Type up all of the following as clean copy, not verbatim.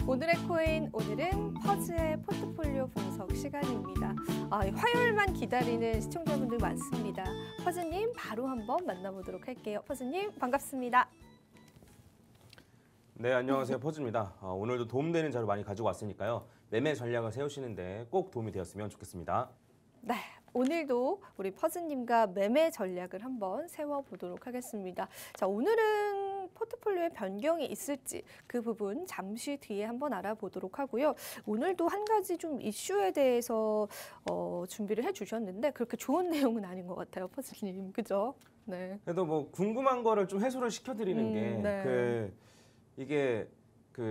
오늘의 코인, 오늘은 퍼즈의 포트폴리오 분석 시간입니다. 화요일만 기다리는 시청자분들 많습니다. 퍼즈님 바로 한번 만나보도록 할게요. 퍼즈님 반갑습니다. 네, 안녕하세요. 퍼즈입니다. 오늘도 도움되는 자료 많이 가지고 왔으니까요. 매매 전략을 세우시는데 꼭 도움이 되었으면 좋겠습니다. 네, 오늘도 우리 퍼즈님과 매매 전략을 한번 세워보도록 하겠습니다. 자, 오늘은 포트폴리오에 변경이 있을지 그 부분 잠시 뒤에 한번 알아보도록 하고요. 오늘도 한 가지 좀 이슈에 대해서 준비를 해주셨는데 그렇게 좋은 내용은 아닌 것 같아요, 퍼즈님. 그죠? 네. 그래도 뭐 궁금한 거를 좀 해소를 시켜드리는 게 네. 이게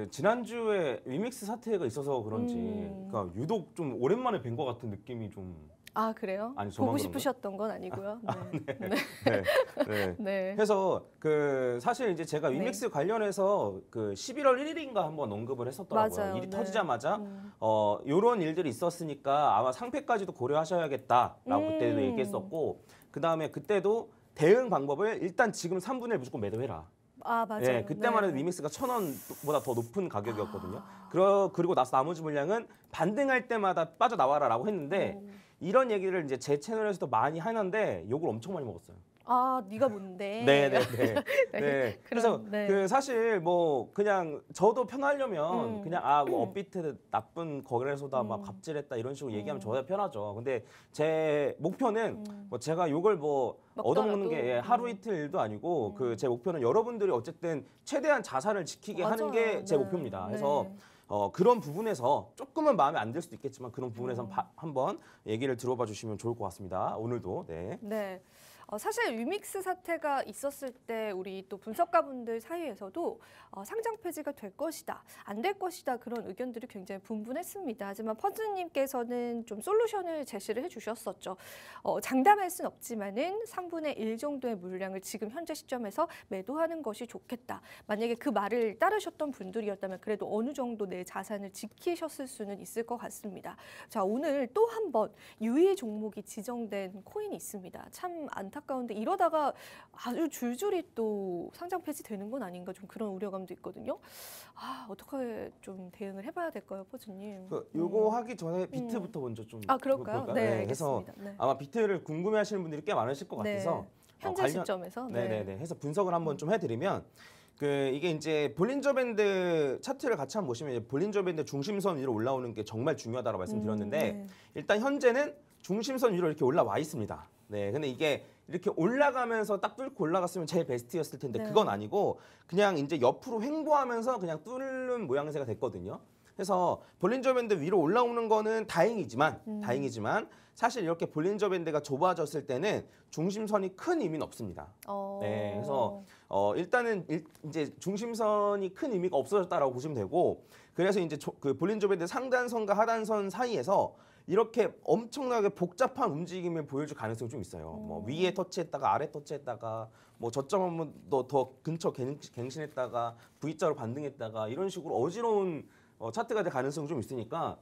지난주에 위믹스 사태가 있어서 그런지 그러니까 유독 좀 오랜만에 뵌 것 같은 느낌이 좀. 아, 그래요? 아니, 보고 싶으셨던 건 아니고요. 네. 네. 네. 해서 사실 이제 제가 위믹스 관련해서 11월 1일인가 한번 언급을 했었더라고요. 맞아요. 일이 네. 터지자마자 이런 일들이 있었으니까 아마 상패까지도 고려하셔야겠다라고 그때도 얘기했었고, 그 다음에 그때도 대응 방법을 일단 지금 3분의 1 무조건 매도해라. 아, 맞아요. 네, 그때만 해도 네. 위믹스가 1,000원보다 더 높은 가격이었거든요. 그리고 나서 나머지 물량은 반등할 때마다 빠져나와라라고 했는데 이런 얘기를 이제 제 채널에서도 많이 하는데 욕을 엄청 많이 먹었어요. 아, 네가 뭔데? 네네네. 네. 그래서 네. 사실 뭐 그냥 저도 편하려면 그냥 뭐 업비트 나쁜 거래소다 막 갑질했다 이런 식으로 얘기하면 저야 편하죠. 근데 제 목표는 뭐 제가 욕을 뭐 얻어먹는 게 하루 이틀 일도 아니고 제 목표는 여러분들이 어쨌든 최대한 자산을 지키게 맞아요. 하는 게 제 네. 목표입니다. 네. 그래서 그런 부분에서 조금은 마음에 안 들 수도 있겠지만 그런 부분에서 한번 얘기를 들어봐 주시면 좋을 것 같습니다. 오늘도. 네. 네. 사실 위믹스 사태가 있었을 때 우리 또 분석가분들 사이에서도 상장 폐지가 될 것이다, 안 될 것이다 그런 의견들이 굉장히 분분했습니다. 하지만 퍼즈님께서는 좀 솔루션을 제시를 해주셨었죠. 장담할 순 없지만은 3분의 1 정도의 물량을 지금 현재 시점에서 매도하는 것이 좋겠다. 만약에 그 말을 따르셨던 분들이었다면 그래도 어느 정도 내 자산을 지키셨을 수는 있을 것 같습니다. 자, 오늘 또 한 번 유의 종목이 지정된 코인이 있습니다. 참 안타까운데 이러다가 아주 줄줄이 또 상장 폐지되는 건 아닌가 좀 그런 우려감도 있거든요. 어떻게 좀 대응을 해봐야 될까요, 퍼즈님? 요거 하기 전에 비트부터 먼저 좀 그럴까요? 볼까요? 네, 해서 알겠습니다. 네. 아마 비트를 궁금해하시는 분들이 꽤 많으실 것 네. 같아서 현재 시점에서 네네네 해서 분석을 한번 좀 해드리면 이게 이제 볼린저 밴드 차트를 같이 한번 보시면 이제 볼린저 밴드 중심선 위로 올라오는 게 정말 중요하다고 말씀드렸는데 네. 일단 현재는 중심선 위로 이렇게 올라와 있습니다. 네, 근데 이게 이렇게 올라가면서 딱 뚫고 올라갔으면 제일 베스트였을 텐데 네. 그건 아니고 그냥 이제 옆으로 횡보하면서 그냥 뚫는 모양새가 됐거든요. 그래서 볼린저 밴드 위로 올라오는 거는 다행이지만 사실 이렇게 볼린저 밴드가 좁아졌을 때는 중심선이 큰 의미는 없습니다. 네, 그래서 일단은 이제 중심선이 큰 의미가 없어졌다라고 보시면 되고, 그래서 이제 그 볼린저 밴드 상단선과 하단선 사이에서 이렇게 엄청나게 복잡한 움직임을 보여줄 가능성이 좀 있어요. 뭐 위에 터치했다가 아래 터치했다가 뭐 저점 한번 더 근처 갱신했다가 V자로 반등했다가 이런 식으로 어지러운 차트가 될 가능성이 좀 있으니까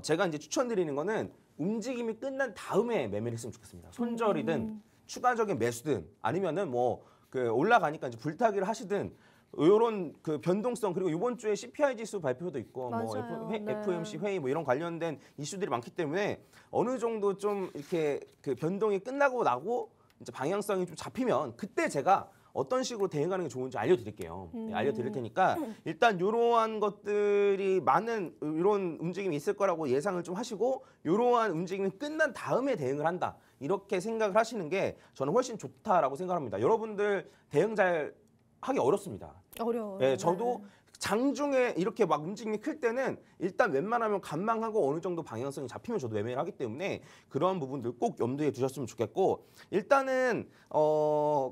제가 이제 추천드리는 거는 움직임이 끝난 다음에 매매를 했으면 좋겠습니다. 손절이든 추가적인 매수든 아니면은 뭐 올라가니까 이제 불타기를 하시든 이런 변동성, 그리고 이번 주에 CPI 지수 발표도 있고 맞아요. 뭐 네. FOMC 회의 뭐 이런 관련된 이슈들이 많기 때문에 어느 정도 좀 이렇게 변동이 끝나고 나고 이제 방향성이 좀 잡히면 그때 제가 어떤 식으로 대응하는 게 좋은지 알려드릴게요. 네, 알려드릴 테니까 일단 이러한 것들이 많은 이런 움직임이 있을 거라고 예상을 좀 하시고 이러한 움직임이 끝난 다음에 대응을 한다. 이렇게 생각을 하시는 게 저는 훨씬 좋다라고 생각합니다. 여러분들 대응 잘 하기 어렵습니다. 어려워요. 네, 저도 장중에 이렇게 막 움직임이 클 때는 일단 웬만하면 관망하고 어느 정도 방향성이 잡히면 저도 매매를 하기 때문에 그러한 부분들 꼭 염두에 두셨으면 좋겠고, 일단은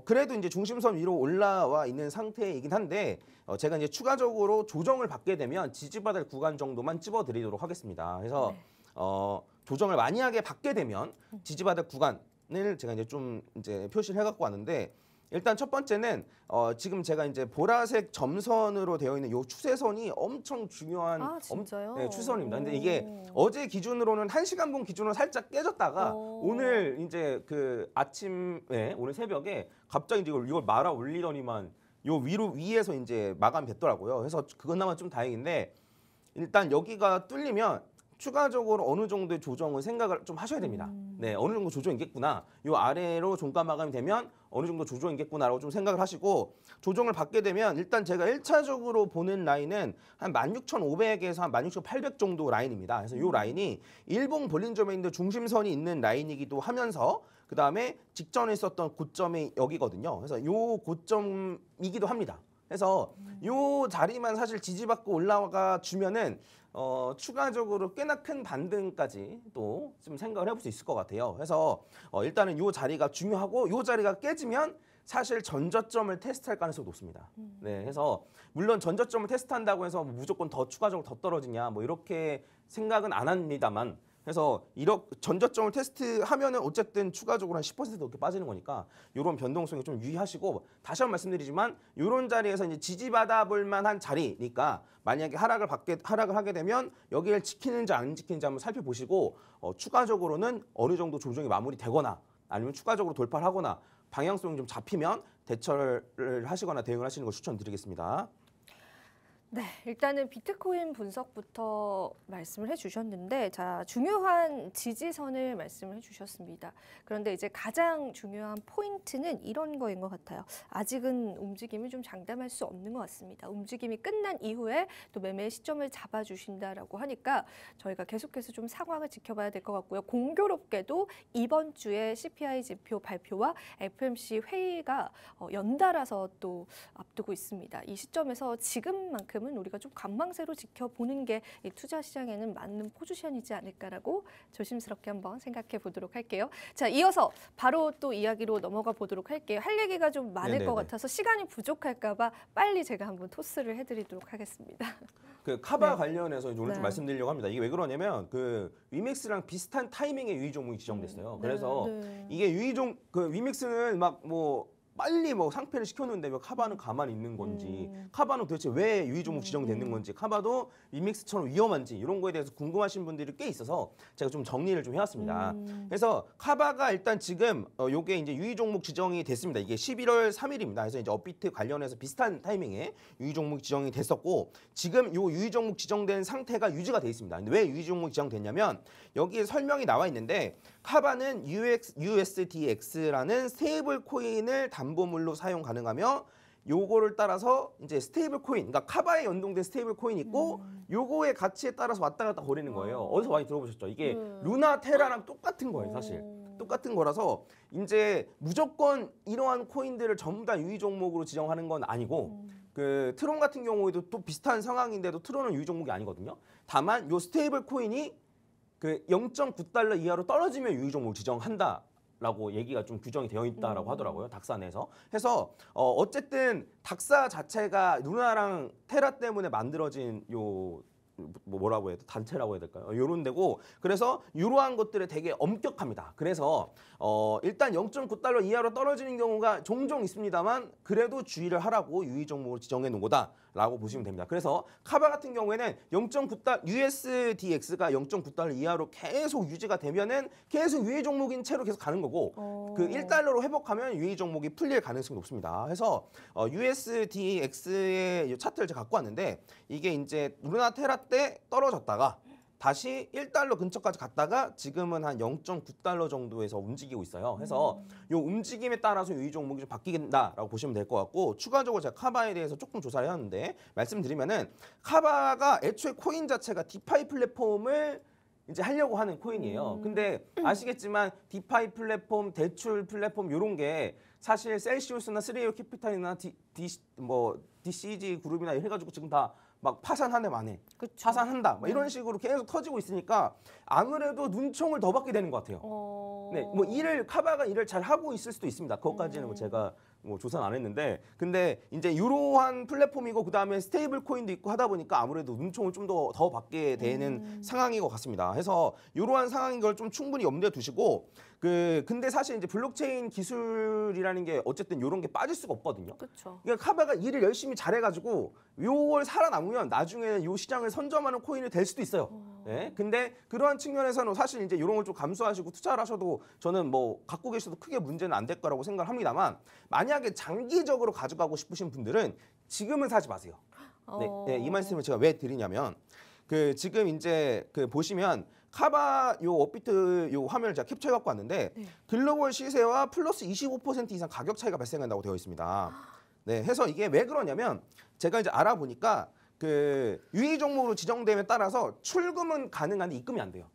그래도 이제 중심선 위로 올라와 있는 상태이긴 한데 제가 이제 추가적으로 조정을 받게 되면 지지받을 구간 정도만 찝어드리도록 하겠습니다. 그래서 조정을 만약에 받게 되면 지지받을 구간을 제가 이제 좀 표시를 해갖고 왔는데, 일단 첫 번째는 지금 제가 이제 보라색 점선으로 되어 있는 이 추세선이 엄청 중요한 진짜요? 네, 추세선입니다. 근데 이게 어제 기준으로는 1시간분 기준으로 살짝 깨졌다가 오늘 이제 아침에 오늘 새벽에 갑자기 이걸 말아 올리더니만 요 위에서 이제 마감됐더라고요. 그래서 그건 나마 좀 다행인데, 일단 여기가 뚫리면 추가적으로 어느 정도의 조정을 생각을 좀 하셔야 됩니다. 네, 어느 정도 조정이 있겠구나. 요 아래로 종가 마감이 되면 어느 정도 조정이 있겠구나라고 좀 생각을 하시고 조정을 받게 되면 일단 제가 1차적으로 보는 라인은 한 16,500에서 한 16,800 정도 라인입니다. 그래서 요 라인이 일봉 볼린저 밴드 중심선이 있는 라인이기도 하면서 그다음에 직전에 있었던 고점이 여기거든요. 그래서 요 고점이기도 합니다. 그래서 요 자리만 사실 지지받고 올라가 주면은 추가적으로 꽤나 큰 반등까지 또 좀 생각을 해볼 수 있을 것 같아요. 그래서 일단은 요 자리가 중요하고 요 자리가 깨지면 사실 전저점을 테스트할 가능성이 높습니다. 네, 그래서 물론 전저점을 테스트한다고 해서 뭐 무조건 더 추가적으로 더 떨어지냐 뭐 이렇게 생각은 안 합니다만. 그래서 이렇게 전저점을 테스트하면은 어쨌든 추가적으로 한 10% 넘게 빠지는 거니까 이런 변동성이 좀 유의하시고 다시 한번 말씀드리지만 이런 자리에서 이제 지지받아 볼 만한 자리니까 만약에 하락을 하게 되면 여기를 지키는지 안 지키는지 한번 살펴보시고 추가적으로는 어느 정도 조정이 마무리되거나 아니면 추가적으로 돌파를 하거나 방향성이 좀 잡히면 대처를 하시거나 대응을 하시는 걸 추천드리겠습니다. 네, 일단은 비트코인 분석부터 말씀을 해주셨는데, 자, 중요한 지지선을 말씀을 해주셨습니다. 그런데 이제 가장 중요한 포인트는 이런 거인 것 같아요. 아직은 움직임이 좀 장담할 수 없는 것 같습니다. 움직임이 끝난 이후에 또 매매 시점을 잡아주신다라고 하니까 저희가 계속해서 좀 상황을 지켜봐야 될 것 같고요. 공교롭게도 이번 주에 CPI 지표 발표와 FOMC 회의가 연달아서 또 앞두고 있습니다. 이 시점에서 지금만큼 우리가 좀 관망세로 지켜보는 게 이 투자 시장에는 맞는 포지션이지 않을까라고 조심스럽게 한번 생각해 보도록 할게요. 자, 이어서 바로 또 이야기로 넘어가 보도록 할게요. 할 얘기가 좀 많을 것 같아서 시간이 부족할까 봐 빨리 제가 한번 토스를 해드리도록 하겠습니다. 그 카바 네. 관련해서 오늘 네. 좀 말씀드리려고 합니다. 이게 왜 그러냐면 그 위믹스랑 비슷한 타이밍에 유의 종목이 지정됐어요. 그래서 이게 그 위믹스는 막 뭐 빨리 뭐 상패를 시켜놓는데 왜 카바는 가만히 있는 건지, 카바는 도대체 왜 유의 종목 지정됐는 건지, 카바도 위믹스처럼 위험한지 이런 거에 대해서 궁금하신 분들이 꽤 있어서 제가 좀 정리를 좀 해왔습니다. 그래서 카바가 일단 지금 요게 이제 유의 종목 지정이 됐습니다. 이게 11월 3일입니다. 그래서 이제 업비트 관련해서 비슷한 타이밍에 유의 종목 지정이 됐었고 지금 요 유의 종목 지정된 상태가 유지가 돼 있습니다. 근데 왜 유의 종목 지정됐냐면 여기에 설명이 나와 있는데 카바는 USDX라는 스테이블 코인을 담보물로 사용 가능하며 요거를 따라서 이제 스테이블 코인, 그러니까 카바에 연동된 스테이블 코인이 있고 요거의 가치에 따라서 왔다 갔다 거리는 거예요. 어디서 많이 들어보셨죠? 이게 루나 테라랑 똑같은 거예요, 사실. 똑같은 거라서 이제 무조건 이러한 코인들을 전부 다 유의 종목으로 지정하는 건 아니고 그 트론 같은 경우에도 또 비슷한 상황인데도 트론은 유의 종목이 아니거든요. 다만 요 스테이블 코인이 그 0.9달러 이하로 떨어지면 유의 종목 지정한다라고 얘기가 좀 규정이 되어 있다라고 하더라고요. 닥사 내에서. 해서 어쨌든 닥사 자체가 루나랑 테라 때문에 만들어진 요 뭐라고 해야 돼? 단체라고 해야 될까요? 요런 데고 그래서 이러한 것들에 되게 엄격합니다. 그래서 일단 0.9달러 이하로 떨어지는 경우가 종종 있습니다만 그래도 주의를 하라고 유의 종목을 지정해 놓은 거다라고 보시면 됩니다. 그래서 카바 같은 경우에는 0.9달러 USDX가 0.9달러 이하로 계속 유지가 되면은 계속 유의 종목인 채로 계속 가는 거고 그 1달러로 회복하면 유의 종목이 풀릴 가능성이 높습니다. 그래서 USDX의 차트를 제가 갖고 왔는데 이게 이제 루나 테라 때 떨어졌다가 다시 1달러 근처까지 갔다가 지금은 한 0.9달러 정도에서 움직이고 있어요. 그래서 이 움직임에 따라서 유의 종목이 좀 바뀌긴다라고 보시면 될 것 같고 추가적으로 제가 카바에 대해서 조금 조사를 해왔는데 말씀드리면은 카바가 애초에 코인 자체가 디파이 플랫폼을 이제 하려고 하는 코인이에요. 근데 아시겠지만 디파이 플랫폼, 대출 플랫폼 이런 게 사실 셀시우스나 3A 캐피탈이나 DCG 그룹이나 해가지고 지금 다 막 파산하네 만에 파산한다 막 이런 식으로 계속 터지고 있으니까 아무래도 눈총을 더 받게 되는 것 같아요. 네, 뭐 카바가 일을 잘 하고 있을 수도 있습니다. 그것까지는 뭐 제가 뭐 조사는 안 했는데 근데 이제 이러한 플랫폼이고 그 다음에 스테이블 코인도 있고 하다 보니까 아무래도 눈총을 좀 더 받게 되는 상황인 것 같습니다. 그래서 이러한 상황인 걸 좀 충분히 염두에 두시고 근데 사실 이제 블록체인 기술이라는 게 어쨌든 이런 게 빠질 수가 없거든요. 그렇죠. 그러니까 카바가 일을 열심히 잘해가지고 요걸 살아남으면 나중에 요 시장을 선점하는 코인이 될 수도 있어요. 네? 근데 그러한 측면에서는 사실 이제 이런 걸 좀 감수하시고 투자를 하셔도 저는 뭐 갖고 계셔도 크게 문제는 안 될 거라고 생각을 합니다만 만약에 장기적으로 가져가고 싶으신 분들은 지금은 사지 마세요. 네, 이 말씀을 제가 왜 드리냐면 그 지금 이제 그 보시면 카바 요 업비트 요 화면을 제가 캡처해 갖고 왔는데 네. 글로벌 시세와 플러스 25% 이상 가격 차이가 발생한다고 되어 있습니다. 네, 해서 이게 왜 그러냐면 제가 이제 알아보니까 그 유의 종목으로 지정됨에 따라서 출금은 가능한데 입금이 안 돼요.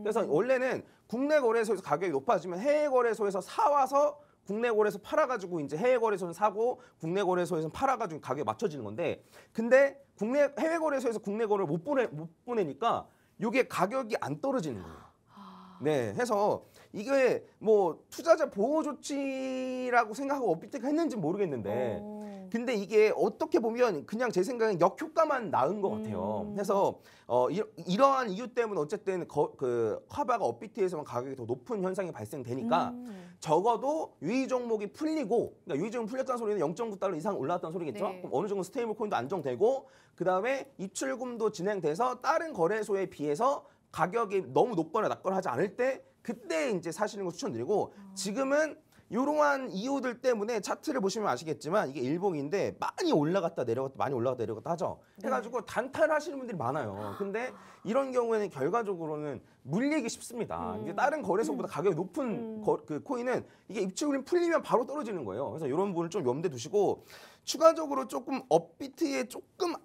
그래서 원래는 국내 거래소에서 가격이 높아지면 해외 거래소에서 사와서 국내 거래소 팔아가지고 이제 해외 거래소는 사고 국내 거래소에서는 팔아가지고 가격이 맞춰지는 건데 근데 해외 거래소에서 국내 거래를 못 보내니까 이게 가격이 안 떨어지는 거예요. 네, 해서 이게 뭐 투자자 보호 조치라고 생각하고 업비트가 했는지 모르겠는데 근데 이게 어떻게 보면 그냥 제 생각엔 역효과만 나은 것 같아요. 그래서 이러한 이유 때문에 어쨌든 그 카바가 업비트에서만 가격이 더 높은 현상이 발생되니까 적어도 유의 종목이 풀리고 그러니까 유의 종목 풀렸다는 소리는 0.9달러 이상 올라왔다는 소리겠죠. 네. 그럼 어느 정도 스테이블 코인도 안정되고 그다음에 입출금도 진행돼서 다른 거래소에 비해서 가격이 너무 높거나 낮거나 하지 않을 때 그때 이제 사시는 걸 추천드리고 지금은 이러한 이유들 때문에 차트를 보시면 아시겠지만 이게 일봉인데 많이 올라갔다 내려갔다 하죠. 네. 해가지고 단타하시는 분들이 많아요. 근데 이런 경우에는 결과적으로는 물리기 쉽습니다. 이게 다른 거래소보다 가격이 높은 그 코인은 이게 입출금이 풀리면 바로 떨어지는 거예요. 그래서 이런 부분을 좀 염두에 두시고 추가적으로 조금 업비트에 조금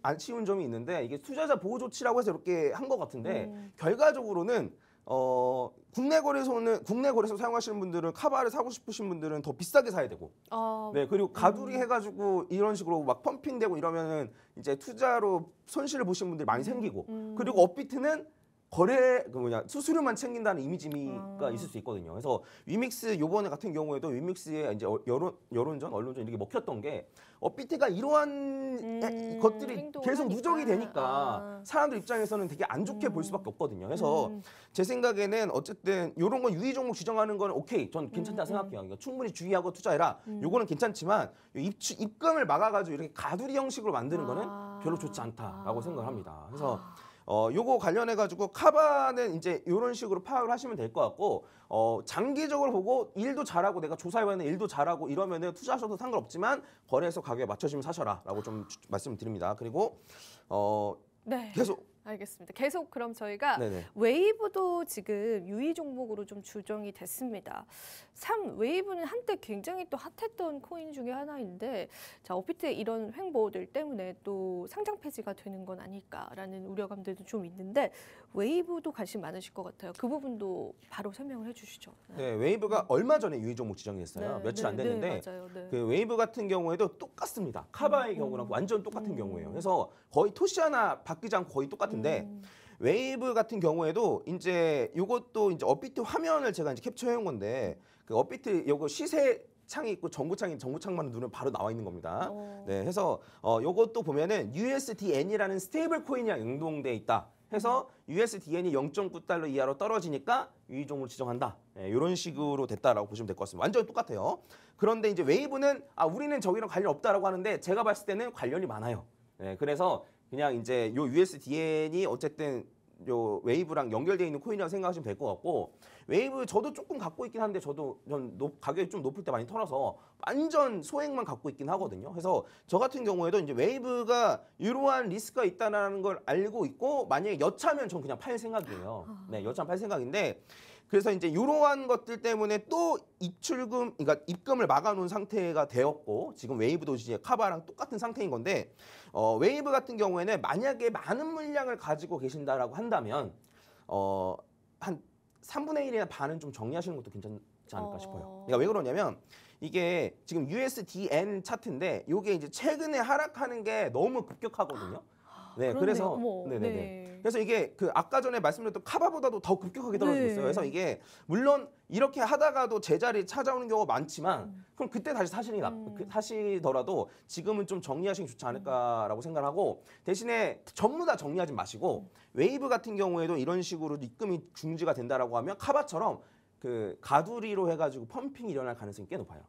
아쉬운 점이 있는데 이게 투자자 보호 조치라고 해서 이렇게 한 것 같은데 결과적으로는 국내 거래소 사용하시는 분들은 카바를 사고 싶으신 분들은 더 비싸게 사야 되고 네 그리고 가두리 해가지고 이런 식으로 막 펌핑되고 이러면은 이제 투자로 손실을 보시는 분들이 많이 생기고 그리고 업비트는 수수료만 챙긴다는 이미지가 있을 수 있거든요. 그래서 위믹스 요번에 같은 경우에도 위믹스의 이제 언론전 이렇게 먹혔던 게 업비트가 이러한 것들이 계속 누적이 되니까 사람들 입장에서는 되게 안 좋게 볼 수밖에 없거든요. 그래서 제 생각에는 어쨌든 이런 건 유의 종목 지정하는 건 오케이, 전 괜찮다 생각해요. 그러니까 충분히 주의하고 투자해라. 요거는 괜찮지만 입금을 막아가지고 이렇게 가두리 형식으로 만드는 거는 별로 좋지 않다라고 생각을 합니다. 그래서 요거 관련해가지고 카바는 이제 이런 식으로 파악을 하시면 될 것 같고 장기적으로 보고 일도 잘하고 내가 조사해봤는데 일도 잘하고 이러면은 투자하셔도 상관없지만 거래소 가격에 맞춰지면 사셔라라고 좀 말씀드립니다. 그리고 네. 계속 알겠습니다. 계속 그럼 저희가 네네. 웨이브도 지금 유의 종목으로 좀 추정이 됐습니다. 웨이브는 한때 굉장히 또 핫했던 코인 중에 하나인데 자, 업비트의 이런 횡보들 때문에 또 상장 폐지가 되는 건 아닐까라는 우려감들도 좀 있는데 웨이브도 관심 많으실 것 같아요. 그 부분도 바로 설명을 해주시죠. 네, 웨이브가 얼마 전에 유의 종목 지정이 됐어요. 네, 며칠 네, 안 됐는데 네, 맞아요. 네. 그 웨이브 같은 경우에도 똑같습니다. 카바의 경우랑 완전 똑같은 경우예요. 그래서 거의 토시 하나 바뀌지 않고 거의 똑같은데 웨이브 같은 경우에도 이제 이것도 이제 업비트 화면을 제가 이제 캡처해 온 건데 그 업비트 요거 시세 창이 있고 정보창만 누르면 바로 나와 있는 겁니다. 네, 해서 요것도 보면은 USDN이라는 스테이블 코인이랑 연동돼 있다. 해서 USDN이 0.9달러 이하로 떨어지니까 유의 종목을 지정한다. 네, 이런 식으로 됐다라고 보시면 될 것 같습니다. 완전히 똑같아요. 그런데 이제 웨이브는 우리는 저기랑 관련 없다라고 하는데 제가 봤을 때는 관련이 많아요. 네, 그래서 그냥 이제 요 USDN이 어쨌든 요 웨이브랑 연결되어 있는 코인이라고 생각하시면 될 것 같고 웨이브 저도 조금 갖고 있긴 한데 전 가격이 좀 높을 때 많이 털어서 완전 소액만 갖고 있긴 하거든요. 그래서 저 같은 경우에도 이제 웨이브가 이러한 리스크가 있다는 걸 알고 있고 만약에 여차면 전 그냥 팔 생각이에요. 네, 여차면 팔 생각인데 그래서 이제 이러한 것들 때문에 또 그러니까 입금을 막아놓은 상태가 되었고 지금 웨이브도 이제 카바랑 똑같은 상태인 건데 웨이브 같은 경우에는 만약에 많은 물량을 가지고 계신다라고 한다면 한 3분의 1이나 반은 좀 정리하시는 것도 괜찮지 않을까 싶어요. 그러니까 왜 그러냐면 이게 지금 USDN 차트인데 이게 이제 최근에 하락하는 게 너무 급격하거든요. 네, 그렇네요. 그래서 어머, 네네네. 네. 그래서 이게 그 아까 전에 말씀드렸던 카바보다도 더 급격하게 떨어지고 있어요. 네. 그래서 이게 물론 이렇게 하다가도 제자리 찾아오는 경우가 많지만 그럼 그때 다시 사시더라도 지금은 좀 정리하시는 게 좋지 않을까라고 생각하고 대신에 전부 다 정리하지 마시고 웨이브 같은 경우에도 이런 식으로 입금이 중지가 된다라고 하면 카바처럼 그 가두리로 해가지고 펌핑이 일어날 가능성이 꽤 높아요.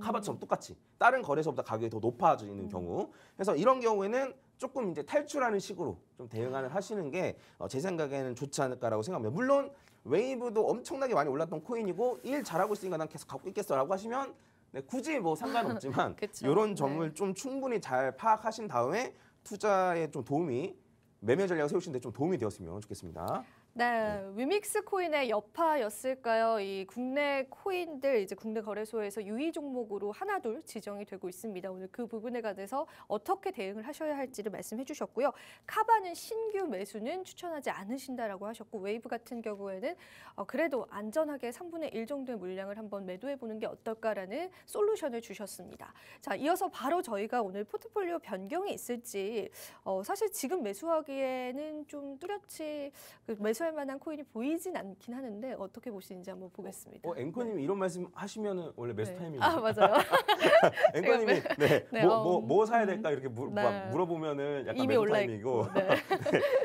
카바처럼 똑같이 다른 거래소보다 가격이 더 높아지는 경우. 그래서 이런 경우에는 조금 이제 탈출하는 식으로 좀 대응을 하시는 게 제 생각에는 좋지 않을까라고 생각합니다. 물론 웨이브도 엄청나게 많이 올랐던 코인이고 일 잘하고 있으니까 난 계속 갖고 있겠어라고 하시면 네, 굳이 뭐 상관없지만 그쵸. 이런 점을 좀 충분히 잘 파악하신 다음에 투자에 좀 도움이 매매 전략을 세우시는데 좀 도움이 되었으면 좋겠습니다. 네, 위믹스 코인의 여파였을까요? 이 국내 코인들 이제 국내 거래소에서 유의 종목으로 하나둘 지정이 되고 있습니다. 오늘 그 부분에 관해서 어떻게 대응을 하셔야 할지를 말씀해 주셨고요. 카바는 신규 매수는 추천하지 않으신다라고 하셨고 웨이브 같은 경우에는 그래도 안전하게 3분의 1 정도의 물량을 한번 매도해 보는 게 어떨까라는 솔루션을 주셨습니다. 자, 이어서 바로 저희가 오늘 포트폴리오 변경이 있을지 사실 지금 매수하기에는 좀 뚜렷이 매수할 만한 코인이 보이진 않긴 하는데 어떻게 보시는지 한번 보겠습니다. 앵커님이 이런 말씀 하시면은 원래 매수 타이밍이 아, 맞아요. 앵커님이 뭐 사야 될까 이렇게 네. 물어보면은 약간 이미 매수 올라 타이밍이고. 있고. 네.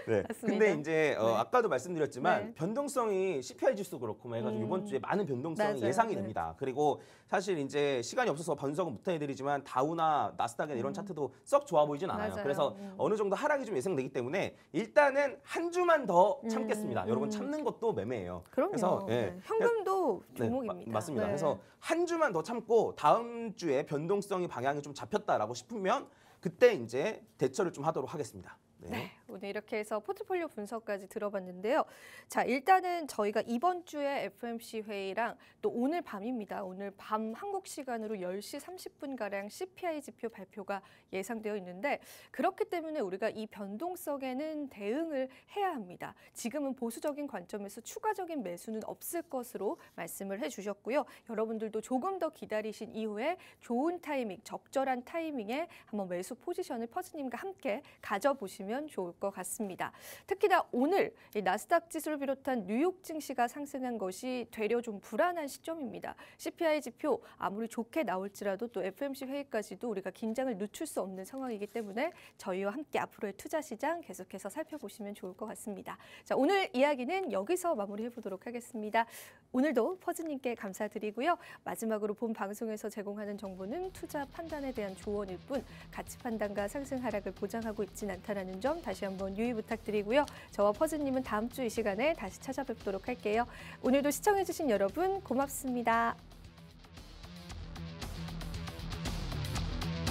네. 맞습니다. 근데 이제 아까도 말씀드렸지만 네. 변동성이 CPI 지수 그렇고 뭐 해가지고 이번 주에 많은 변동성이 맞아요. 예상이 네. 됩니다. 그리고 사실 이제 시간이 없어서 분석은 못 해드리지만 다우나 나스닥이나 이런 차트도 썩 좋아 보이진 않아요. 맞아요. 그래서 어느 정도 하락이 좀 예상되기 때문에 일단은 한 주만 더 참겠습니다. 여러분 참는 것도 매매예요. 그럼요. 그래서 네. 현금도 네, 종목입니다. 맞습니다. 네. 그래서 한 주만 더 참고 다음 주에 변동성이 방향이 좀 잡혔다라고 싶으면 그때 이제 대처를 좀 하도록 하겠습니다. 네, 오늘 이렇게 해서 포트폴리오 분석까지 들어봤는데요. 자, 일단은 저희가 이번 주에 FOMC 회의랑 또 오늘 밤입니다. 오늘 밤 한국 시간으로 10시 30분가량 CPI 지표 발표가 예상되어 있는데 그렇기 때문에 우리가 이 변동성에는 대응을 해야 합니다. 지금은 보수적인 관점에서 추가적인 매수는 없을 것으로 말씀을 해주셨고요. 여러분들도 조금 더 기다리신 이후에 좋은 타이밍, 적절한 타이밍에 한번 매수 포지션을 퍼즈님과 함께 가져보시면 좋을 것 같습니다. 특히나 오늘 이 나스닥 지수를 비롯한 뉴욕 증시가 상승한 것이 되려 좀 불안한 시점입니다. CPI 지표 아무리 좋게 나올지라도 또 FOMC 회의까지도 우리가 긴장을 늦출 수 없는 상황이기 때문에 저희와 함께 앞으로의 투자 시장 계속해서 살펴보시면 좋을 것 같습니다. 자, 오늘 이야기는 여기서 마무리해 보도록 하겠습니다. 오늘도 퍼즈님께 감사드리고요. 마지막으로 본 방송에서 제공하는 정보는 투자 판단에 대한 조언일 뿐 가치 판단과 상승 하락을 보장하고 있진 않다는 점 다시 한번 유의 부탁드리고요. 저와 퍼즈님은 다음 주 이 시간에 다시 찾아뵙도록 할게요. 오늘도 시청해주신 여러분 고맙습니다.